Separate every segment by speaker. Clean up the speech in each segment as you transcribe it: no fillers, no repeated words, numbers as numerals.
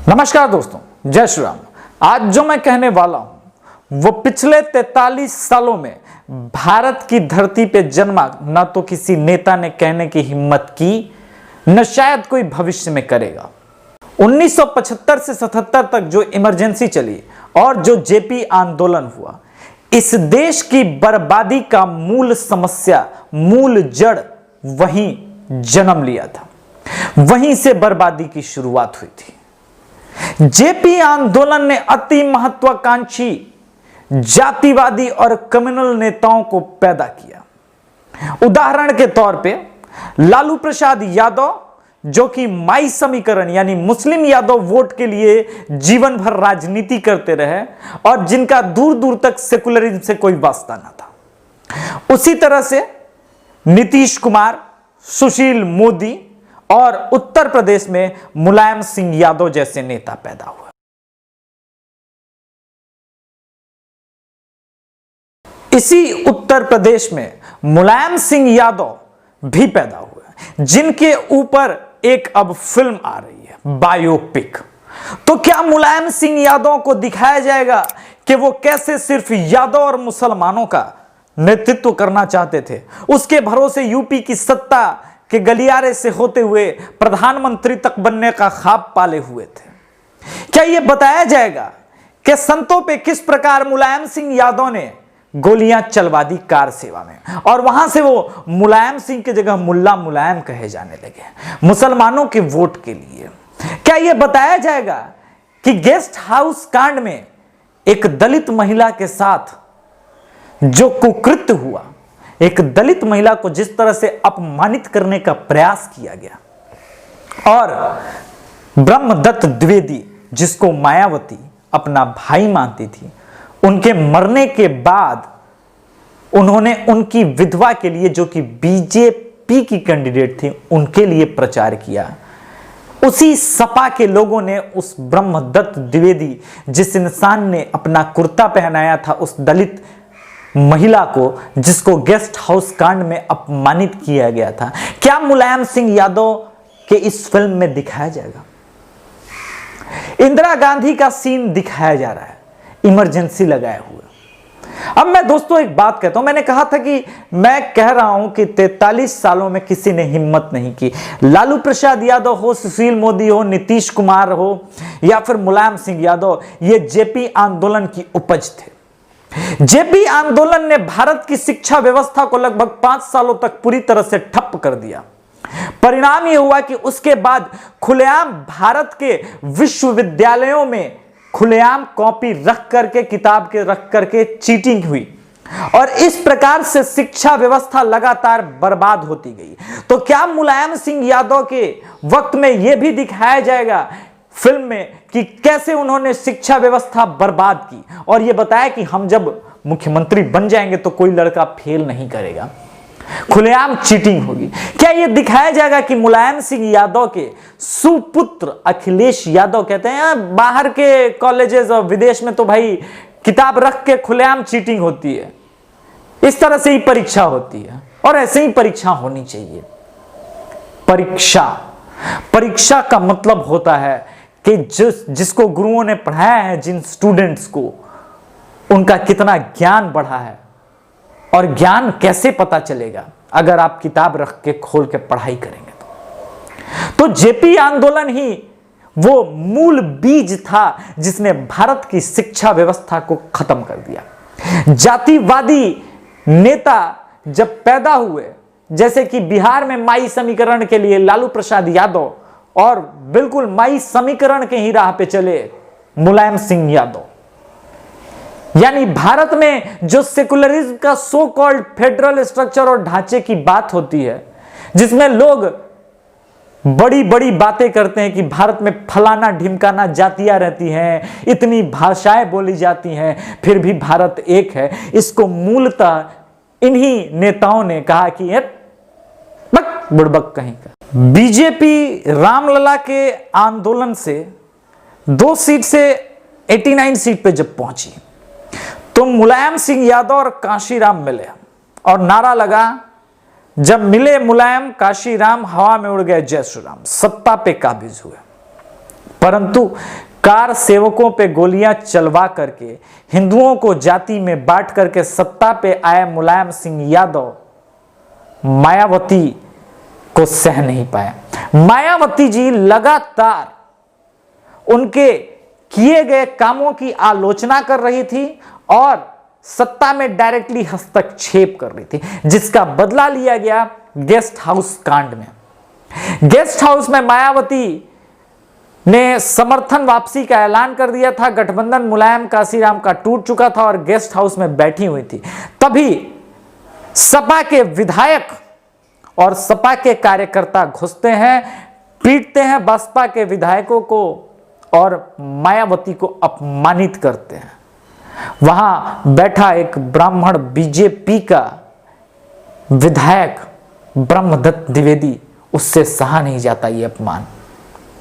Speaker 1: नमस्कार दोस्तों, जय श्री राम। आज जो मैं कहने वाला हूं वो पिछले 43 सालों में भारत की धरती पे जन्मा ना तो किसी नेता ने कहने की हिम्मत की, न शायद कोई भविष्य में करेगा। 1975 से 77 तक जो इमरजेंसी चली और जो जेपी आंदोलन हुआ, इस देश की बर्बादी का मूल समस्या, मूल जड़ वहीं जन्म लिया था। वहीं से बर्बादी की शुरुआत हुई थी। जेपी आंदोलन ने अति महत्वाकांक्षी जातिवादी और कम्युनल नेताओं को पैदा किया। उदाहरण के तौर पे लालू प्रसाद यादव, जो कि माई समीकरण यानी मुस्लिम यादव वोट के लिए जीवन भर राजनीति करते रहे और जिनका दूर दूर तक सेकुलरिज्म से कोई वास्ता ना था। उसी तरह से नीतीश कुमार, सुशील मोदी और उत्तर प्रदेश में मुलायम सिंह यादव जैसे नेता पैदा हुए। इसी उत्तर प्रदेश में मुलायम सिंह यादव भी पैदा हुए, जिनके ऊपर एक अब फिल्म आ रही है, बायोपिक। तो क्या मुलायम सिंह यादव को दिखाया जाएगा कि वो कैसे सिर्फ यादव और मुसलमानों का नेतृत्व करना चाहते थे, उसके भरोसे यूपी की सत्ता के गलियारे से होते हुए प्रधानमंत्री तक बनने का ख्वाब पाले हुए थे? क्या यह बताया जाएगा कि संतों पे किस प्रकार मुलायम सिंह यादव ने गोलियां चलवा दी कार सेवा में और वहां से वो मुलायम सिंह की जगह मुल्ला मुलायम कहे जाने लगे मुसलमानों के वोट के लिए? क्या यह बताया जाएगा कि गेस्ट हाउस कांड में एक दलित महिला के साथ जो कुकृत्य हुआ, एक दलित महिला को जिस तरह से अपमानित करने का प्रयास किया गया, और ब्रह्मदत्त द्विवेदी, जिसको मायावती अपना भाई मानती थी, उनके मरने के बाद उन्होंने उनकी विधवा के लिए, जो कि बीजेपी की कैंडिडेट थी, उनके लिए प्रचार किया। उसी सपा के लोगों ने उस ब्रह्मदत्त द्विवेदी, जिस इंसान ने अपना कुर्ता पहनाया था उस दलित महिला को, जिसको गेस्ट हाउस कांड में अपमानित किया गया था, क्या मुलायम सिंह यादव के इस फिल्म में दिखाया जाएगा? इंदिरा गांधी का सीन दिखाया जा रहा है, इमरजेंसी लगाए हुए। अब मैं दोस्तों एक बात कहता हूं, मैंने कहा था कि मैं कह रहा हूं कि 43 सालों में किसी ने हिम्मत नहीं की। लालू प्रसाद यादव हो, सुशील मोदी हो, नीतीश कुमार हो या फिर मुलायम सिंह यादव, ये जेपी आंदोलन की उपज थे। जेपी आंदोलन ने भारत की शिक्षा व्यवस्था को लगभग 5 सालों तक पूरी तरह से ठप कर दिया। परिणाम यह हुआ कि उसके बाद खुलेआम भारत के विश्वविद्यालयों में खुलेआम कॉपी रख करके, किताब के रख करके चीटिंग हुई और इस प्रकार से शिक्षा व्यवस्था लगातार बर्बाद होती गई। तो क्या मुलायम सिंह यादव के वक्त में यह भी दिखाया जाएगा फिल्म में कि कैसे उन्होंने शिक्षा व्यवस्था बर्बाद की और यह बताया कि हम जब मुख्यमंत्री बन जाएंगे तो कोई लड़का फेल नहीं करेगा, खुलेआम चीटिंग होगी? क्या यह दिखाया जाएगा कि मुलायम सिंह यादव के सुपुत्र अखिलेश यादव कहते हैं बाहर के कॉलेजेस और विदेश में तो भाई किताब रख के खुलेआम चीटिंग होती है, इस तरह से ही परीक्षा होती है और ऐसे ही परीक्षा होनी चाहिए? परीक्षा का मतलब होता है कि जिसको गुरुओं ने पढ़ाया है, जिन स्टूडेंट्स को, उनका कितना ज्ञान बढ़ा है। और ज्ञान कैसे पता चलेगा? अगर आप किताब रख के खोल के पढ़ाई करेंगे तो जेपी आंदोलन ही वो मूल बीज था जिसने भारत की शिक्षा व्यवस्था को खत्म कर दिया। जातिवादी नेता जब पैदा हुए, जैसे कि बिहार में माई समीकरण के लिए लालू प्रसाद यादव और बिल्कुल माई समीकरण के ही राह पे चले मुलायम सिंह यादव, यानी भारत में जो सेकुलरिज्म का सो कॉल्ड फेडरल स्ट्रक्चर और ढांचे की बात होती है, जिसमें लोग बड़ी बड़ी बातें करते हैं कि भारत में फलाना ढिमकाना जातियां रहती हैं, इतनी भाषाएं बोली जाती हैं, फिर भी भारत एक है। इसको मूलतः इन्हीं नेताओं ने कहा कि बक बुड़बक कहीं का। बीजेपी रामलला के आंदोलन से 2 सीट से 89 सीट पे जब पहुंची तो मुलायम सिंह यादव और काशीराम मिले और नारा लगा, जब मिले मुलायम काशीराम हवा में उड़ गए जय श्री राम, सत्ता पे काबिज हुए। परंतु कार सेवकों पे गोलियां चलवा करके हिंदुओं को जाति में बांट करके सत्ता पे आए मुलायम सिंह यादव मायावती को सह नहीं पाया। मायावती जी लगातार उनके किए गए कामों की आलोचना कर रही थी और सत्ता में डायरेक्टली हस्तक्षेप कर रही थी, जिसका बदला लिया गया गेस्ट हाउस कांड में। गेस्ट हाउस में मायावती ने समर्थन वापसी का ऐलान कर दिया था। गठबंधन मुलायम काशीराम का टूट चुका था और गेस्ट हाउस में बैठी हुई थी। तभी सपा के विधायक और सपा के कार्यकर्ता घुसते हैं, पीटते हैं बसपा के विधायकों को और मायावती को अपमानित करते हैं। वहां बैठा एक ब्राह्मण बीजेपी का विधायक ब्रह्मदत्त द्विवेदी, उससे सहा नहीं जाता ये अपमान।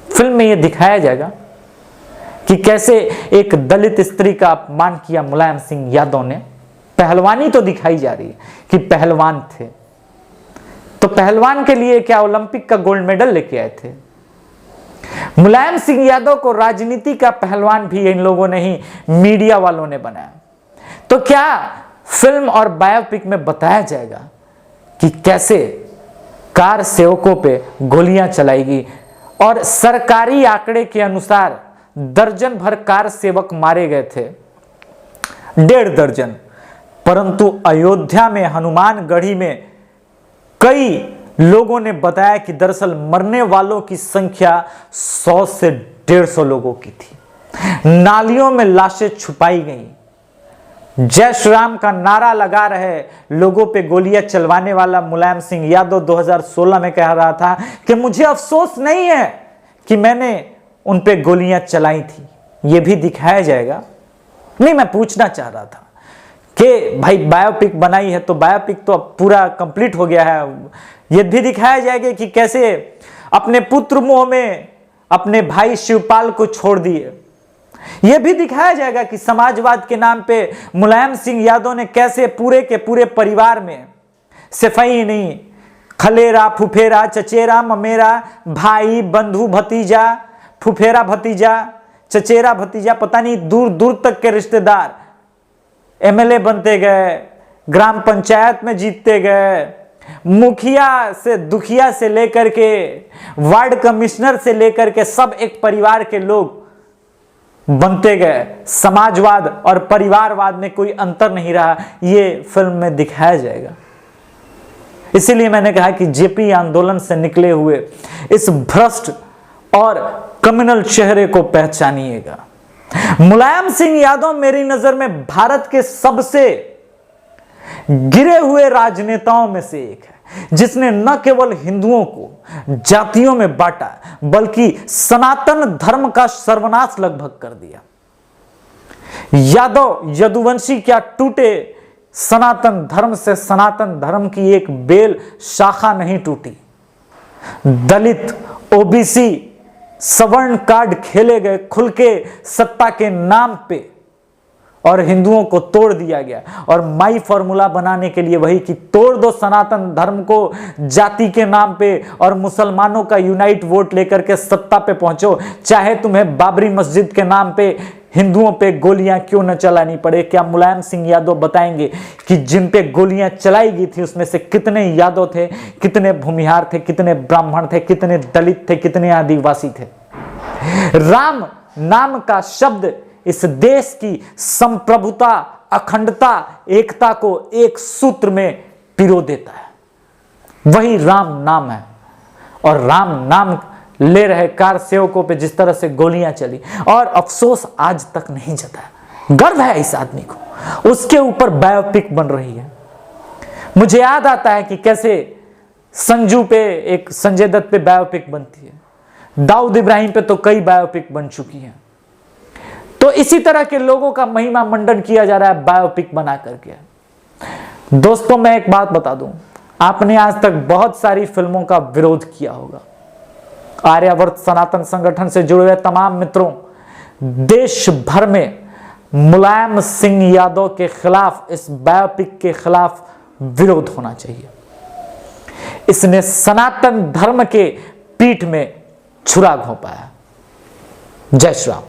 Speaker 1: फिल्म में ये दिखाया जाएगा कि कैसे एक दलित स्त्री का अपमान किया मुलायम सिंह यादव ने। पहलवानी तो दिखाई जा रही है कि पहलवान थे, तो पहलवान के लिए क्या ओलंपिक का गोल्ड मेडल लेके आए थे? मुलायम सिंह यादव को राजनीति का पहलवान भी इन लोगों ने ही, मीडिया वालों ने बनाया। तो क्या फिल्म और बायोपिक में बताया जाएगा कि कैसे कार सेवकों पे गोलियां चलाएगी और सरकारी आंकड़े के अनुसार दर्जन भर कार सेवक मारे गए थे, 1.5 दर्जन। परंतु अयोध्या में हनुमानगढ़ी में कई लोगों ने बताया कि दरअसल मरने वालों की संख्या 100 से 150 लोगों की थी। नालियों में लाशें छुपाई गई। जय श्री राम का नारा लगा रहे लोगों पे गोलियां चलवाने वाला मुलायम सिंह यादव 2016 में कह रहा था कि मुझे अफसोस नहीं है कि मैंने उन पे गोलियां चलाई थी। यह भी दिखाया जाएगा। नहीं, मैं पूछना चाह रहा था कि भाई बायोपिक बनाई है तो बायोपिक तो अब पूरा कंप्लीट हो गया है। यह भी दिखाया जाएगा कि कैसे अपने पुत्र मोह में अपने भाई शिवपाल को छोड़ दिए। यह भी दिखाया जाएगा कि समाजवाद के नाम पे मुलायम सिंह यादव ने कैसे पूरे के पूरे परिवार में सफाई नहीं, खलेरा, फुफेरा, चचेरा, ममेरा, भाई, बंधु, भतीजा, फुफेरा भतीजा, चचेरा भतीजा, पता नहीं दूर दूर तक के रिश्तेदार एमएलए बनते गए, ग्राम पंचायत में जीतते गए, मुखिया से दुखिया से लेकर के वार्ड कमिश्नर से लेकर के सब एक परिवार के लोग बनते गए। समाजवाद और परिवारवाद में कोई अंतर नहीं रहा। ये फिल्म में दिखाया जाएगा। इसीलिए मैंने कहा कि जेपी आंदोलन से निकले हुए इस भ्रष्ट और कम्युनल चेहरे को पहचानिएगा। मुलायम सिंह यादव मेरी नजर में भारत के सबसे गिरे हुए राजनेताओं में से एक है, जिसने न केवल हिंदुओं को जातियों में बांटा बल्कि सनातन धर्म का सर्वनाश लगभग कर दिया। यादव यदुवंशी क्या टूटे सनातन धर्म से, सनातन धर्म की एक बेल शाखा नहीं टूटी। दलित, ओबीसी, सवर्ण कार्ड खेले गए खुल के सत्ता के नाम पे और हिंदुओं को तोड़ दिया गया। और माई फॉर्मूला बनाने के लिए वही कि तोड़ दो सनातन धर्म को जाति के नाम पे और मुसलमानों का यूनाइट वोट लेकर के सत्ता पे पहुंचो, चाहे तुम्हें बाबरी मस्जिद के नाम पे हिंदुओं पे गोलियां क्यों न चलानी पड़े। क्या मुलायम सिंह यादव बताएंगे कि जिन पे गोलियां चलाई गई थी उसमें से कितने यादव थे, कितने भूमिहार थे, कितने ब्राह्मण थे, कितने दलित थे, कितने आदिवासी थे। राम नाम का शब्द इस देश की संप्रभुता, अखंडता, एकता को एक सूत्र में पिरो देता है। वही राम नाम है। और राम नाम ले रहे कार सेवकों पे जिस तरह से गोलियां चली और अफसोस आज तक नहीं जताया। गर्व है इस आदमी को। उसके ऊपर बायोपिक बन रही है। मुझे याद आता है कि कैसे संजू पे, एक संजय दत्त पे बायोपिक बनती है। दाऊद इब्राहिम पे तो कई बायोपिक बन चुकी हैं। तो इसी तरह के लोगों का महिमा मंडन किया जा रहा है बायोपिक बना करके। दोस्तों, मैं एक बात बता दूं, आपने आज तक बहुत सारी फिल्मों का विरोध किया होगा। आर्यावर्त सनातन संगठन से जुड़े हुए तमाम मित्रों, देश भर में मुलायम सिंह यादव के खिलाफ, इस बायोपिक के खिलाफ विरोध होना चाहिए। इसने सनातन धर्म के पीठ में छुरा घोंपा है। जय श्री राम।